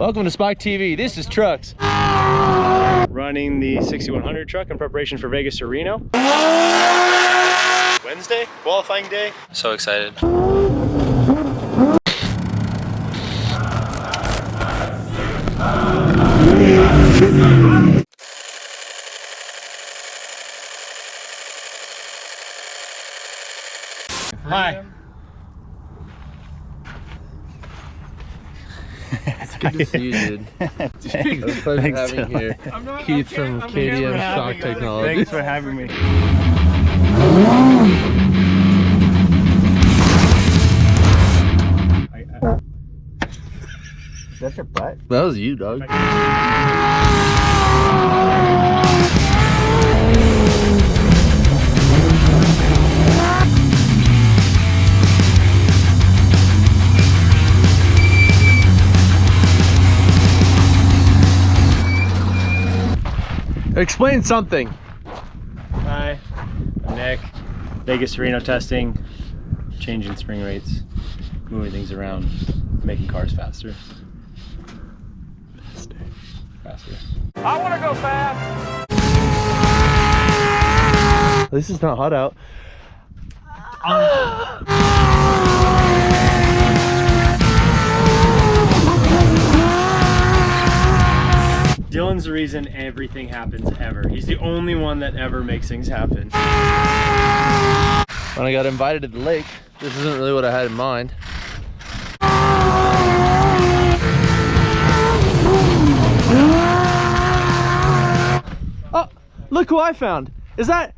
Welcome to Spike TV. This is Trucks. Running the 6100 truck in preparation for Vegas to Reno. Wednesday, qualifying day. So excited. Hi. It's good to see you, dude. It's a pleasure having you here. Keith from KDM Shock Technology. Thanks for having me. Is that your butt? That was you, dog. Explain something. Hi, I'm Nick. Vegas to Reno testing, changing spring rates, moving things around, making cars faster. Faster. I want to go fast. This is not hot out. Dylan's the reason everything happens ever. He's the only one that ever makes things happen. When I got invited to the lake, this isn't really what I had in mind. Oh, look who I found. Is that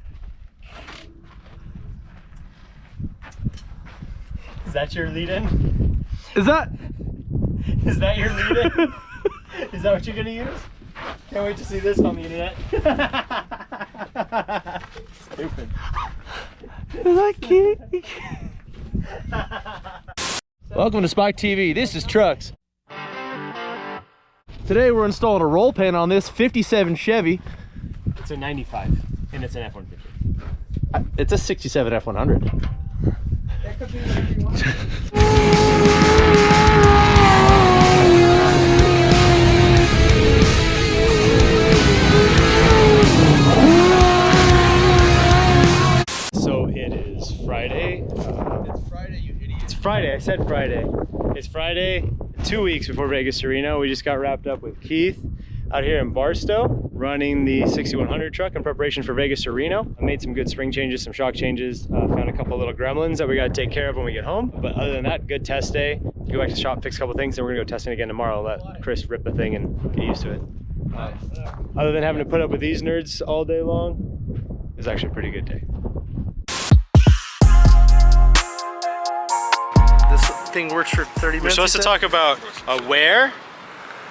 your lead-in? Is that your lead-in? Is that what you're gonna use? Can't wait to see this on the internet. Stupid. Is that cute? Welcome to Spike TV. This is Trucks. Today we're installing a roll pan on this 57 Chevy. It's a 95 and it's an F-150. It's a 67 F-100. That could be whatever you want. Friday. It's Friday, you idiot. It's Friday. I said Friday. It's Friday, 2 weeks before Vegas to Reno. We just got wrapped up with Keith out here in Barstow, running the 6100 truck in preparation for Vegas to Reno. I made some good spring changes, some shock changes, found a couple little gremlins that we got to take care of when we get home. But other than that, good test day. Go back to the shop, fix a couple things, and we're gonna go testing again tomorrow. Let Chris rip the thing and get used to it. Other than having to put up with these nerds all day long, it was actually a pretty good day. Thing works for 30 minutes. We're supposed to talk about where,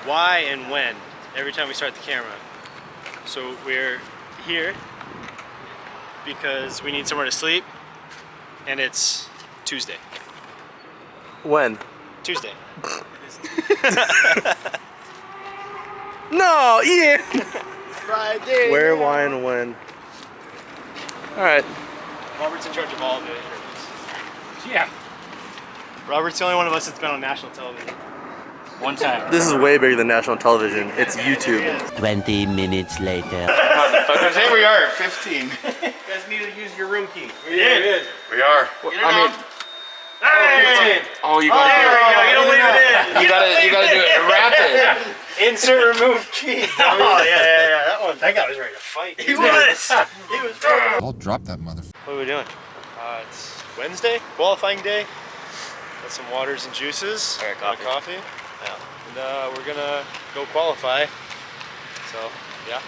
why, and when every time we start the camera. So we're here because we need somewhere to sleep, and it's Tuesday. When? Tuesday. No, Ian! Friday. Where, why, and when. Alright. Robert's in charge of all of the interviews. Yeah. Robert's the only one of us that's been on national television. One time. This is way bigger than national television. It's YouTube. 20 minutes later. Here we are, 15. You guys need to use your room key. We did. We are. Hey! Oh, you gotta do it. You don't leave it in. You gotta do it rapid. Insert remove key. Oh yeah. That guy was ready to fight. He was. He was. I'll drop that motherfucker. What are we doing? It's Wednesday, qualifying day. Got some waters and juices. I got coffee. Yeah. And we're gonna go qualify. So, yeah.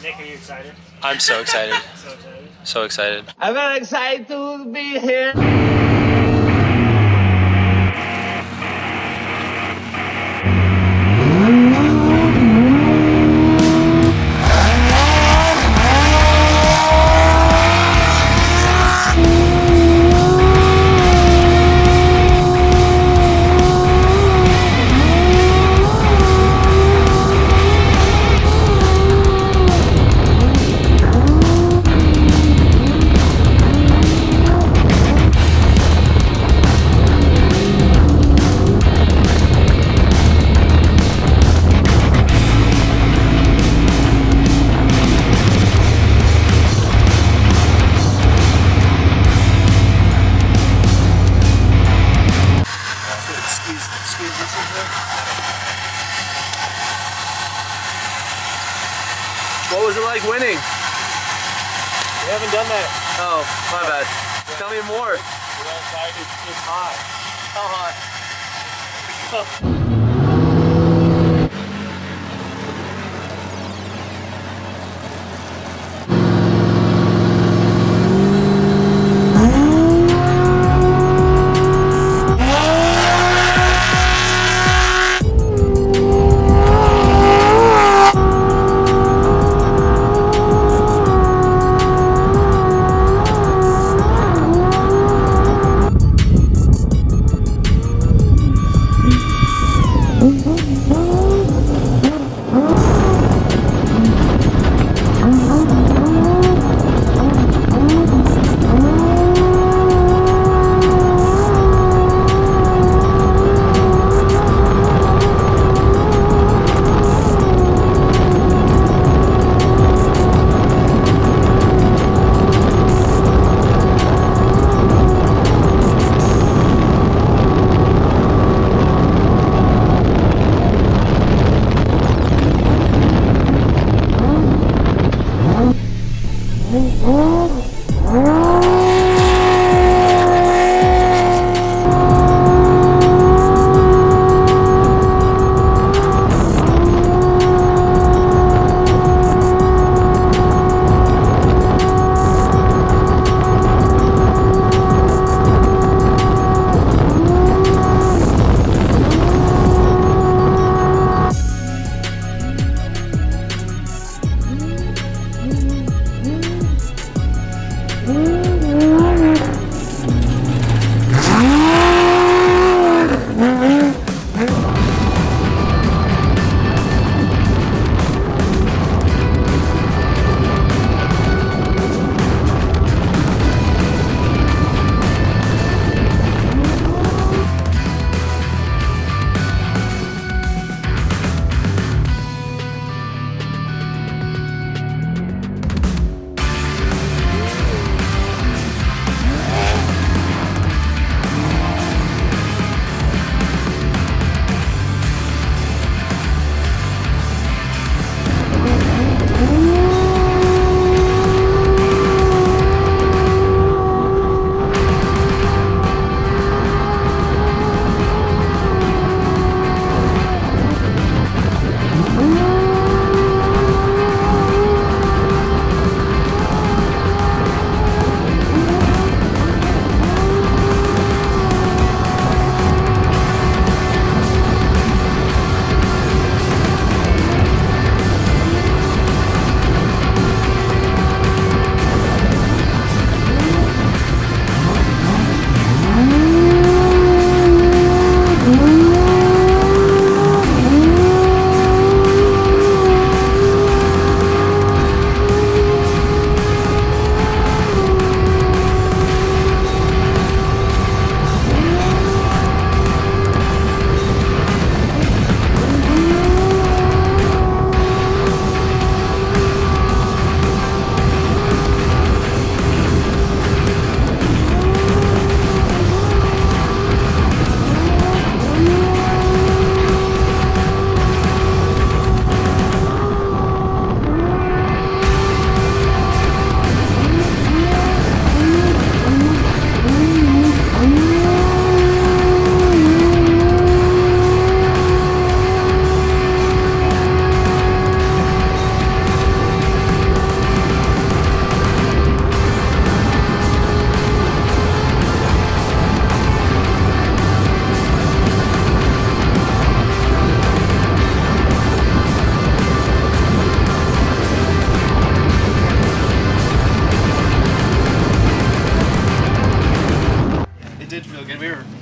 Nick, are you excited? I'm so excited. So excited. So excited. I'm very excited to be here. What was it like winning? We haven't done that. Oh, my bad. Tell me more. It's hot. How hot?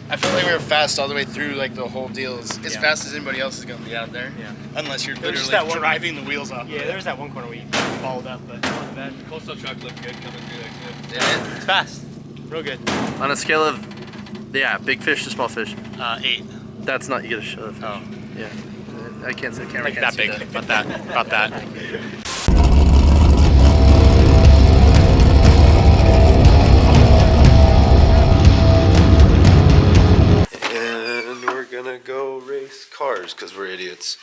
I felt like we were fast all the way through, like the whole deal. As fast as anybody else is going to be out there. Yeah. Unless you're There's literally that one- driving the wheels off. Yeah, there's that one corner where you balled up, but not bad. Coastal truck looked good coming through there too. Did it? It's fast. Real good. On a scale of, yeah, big fish to small fish. 8. That's not, you get a shot of fish. Oh. Yeah. I can't say, camera Like can't that see big. that. About that. About that. And we're gonna go race car cars because we're idiots.